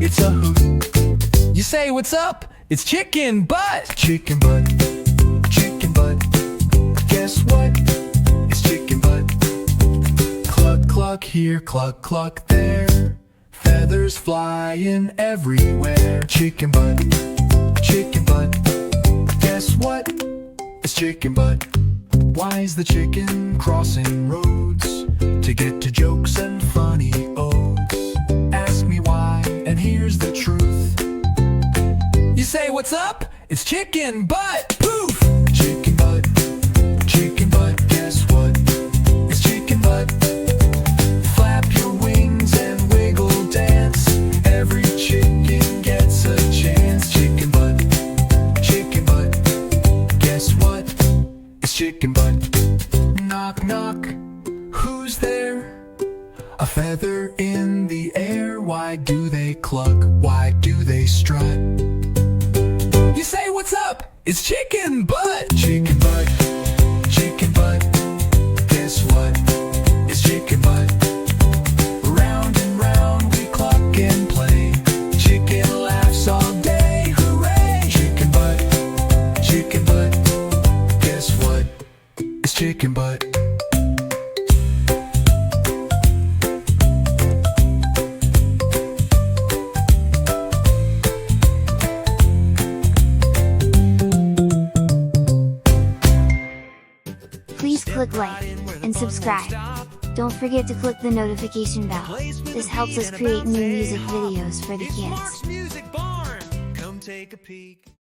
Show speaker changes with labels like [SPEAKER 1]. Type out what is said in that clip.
[SPEAKER 1] it's a hoot. You say what's up? It's chicken butt. Chicken butt, chicken butt. Guess what? It's chicken butt. Cluck, cluck here, cluck, cluck there. Feathers flying everywhere. Chicken butt, chicken butt. Guess what? It's chicken butt. Why's the chicken crossing roads to get to jokes and funny odes? Ask me why, and here's the truth. You say what's up? It's chicken butt. Poof! Chicken butt, chicken butt. Guess what? It's chicken butt. Flap your wings and wiggle dance. Every chicken gets a chance. Chicken butt, chicken butt. Guess what? It's chicken butt. Knock, knock. Who's there? A feather in the air. Why do they cluck? Why do they strut? You say what's up? It's chicken butt. Chicken butt, chicken butt. Guess what? It's chicken butt. Round and round we cluck and play. Chicken laughs all day. Hooray! Chicken butt, chicken butt. Guess what? It's chicken butt.
[SPEAKER 2] Please click like and subscribe. Don't forget to click the notification bell. This helps us create new music videos for the kids.